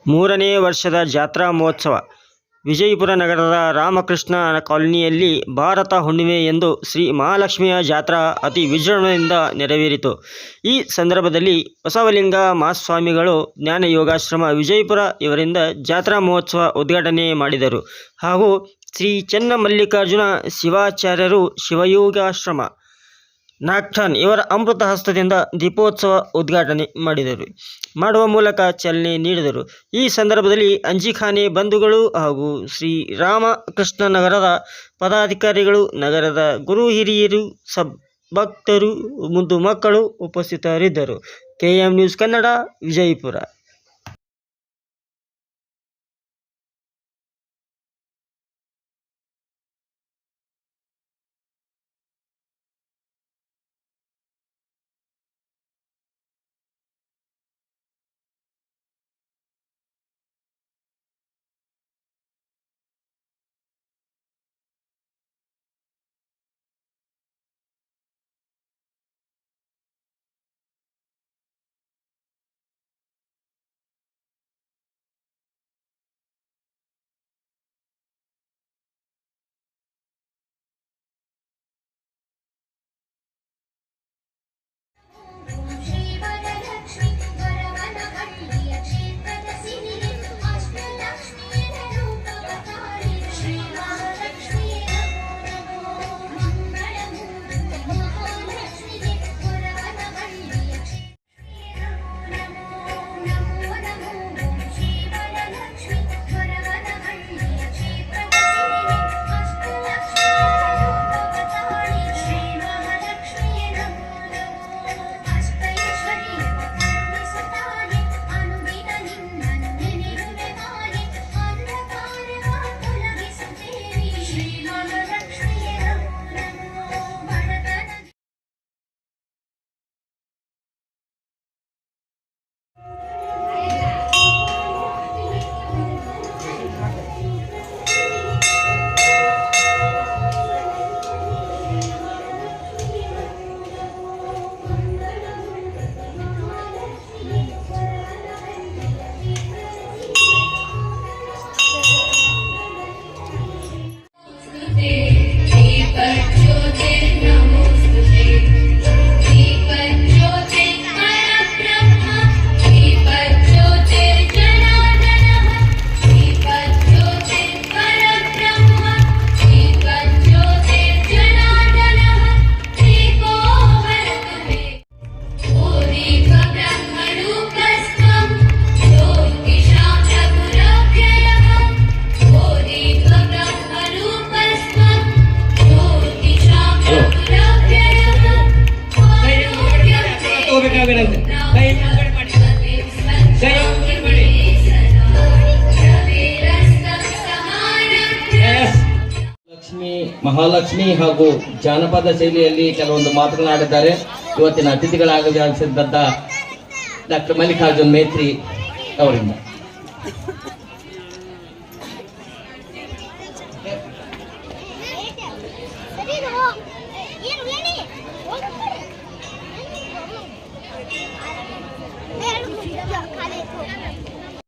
ಮೂರನೇ ವರ್ಷದ ಜಾತ್ರಾ ಮಹೋತ್ಸವ ವಿಜಯಪುರ ನಗರದ ರಾಮಕೃಷ್ಣ ಕಾಲೋನಿಯಲ್ಲಿ ಭಾರತ ಹುಣ್ಣಿಮೆ ಎಂದು ಶ್ರೀ ಮಹಾಲಕ್ಷ್ಮಿಯ ಜಾತ್ರಾ ಅತಿ ವಿಜೃಂಭಣೆಯಿಂದ ನೆರವೇರಿತು. ಈ ಸಂದರ್ಭದಲ್ಲಿ ಬಸವಲಿಂಗ ಮಹಾಸ್ವಾಮಿಗಳು ಜ್ಞಾನ ಯೋಗಾಶ್ರಮ ವಿಜಯಪುರ ಇವರಿಂದ ಜಾತ್ರಾ ಮಹೋತ್ಸವ ಉದ್ಘಾಟನೆ ಮಾಡಿದರು. ಹಾಗೂ ಶ್ರೀ ಚನ್ನಮಲ್ಲಿಕಾರ್ಜುನ ಶಿವಾಚಾರ್ಯರು ಶಿವಯೋಗಾಶ್ರಮ ನಾಗ್ಠಾಣ್ ಇವರ ಅಮೃತ ಹಸ್ತದಿಂದ ದೀಪೋತ್ಸವ ಉದ್ಘಾಟನೆ ಮಾಡುವ ಮೂಲಕ ಚಾಲನೆ ನೀಡಿದರು. ಈ ಸಂದರ್ಭದಲ್ಲಿ ಅಂಜಿಖಾನೆ ಬಂಧುಗಳು ಹಾಗೂ ಶ್ರೀ ರಾಮಕೃಷ್ಣ ನಗರದ ಪದಾಧಿಕಾರಿಗಳು, ನಗರದ ಗುರು ಹಿರಿಯರು, ಭಕ್ತರು, ಮುದ್ದು ಮಕ್ಕಳು ಉಪಸ್ಥಿತರಿದ್ದರು. KM news Kannada, Vijayapura. ಮಹಾಲಕ್ಷ್ಮಿ ಹಾಗೂ ಜಾನಪದ ಶೈಲಿಯಲ್ಲಿ ಕೆಲವೊಂದು ಮಾತುಗಳಾಡಿದ್ದಾರೆ. ಇವತ್ತಿನ ಅತಿಥಿಗಳಾಗಲಿಸಿದ್ದಂಥ ಡಾಕ್ಟರ್ ಮಲ್ಲಿಕಾರ್ಜುನ್ ಮೇತ್ರಿ ಅವರಿಂದ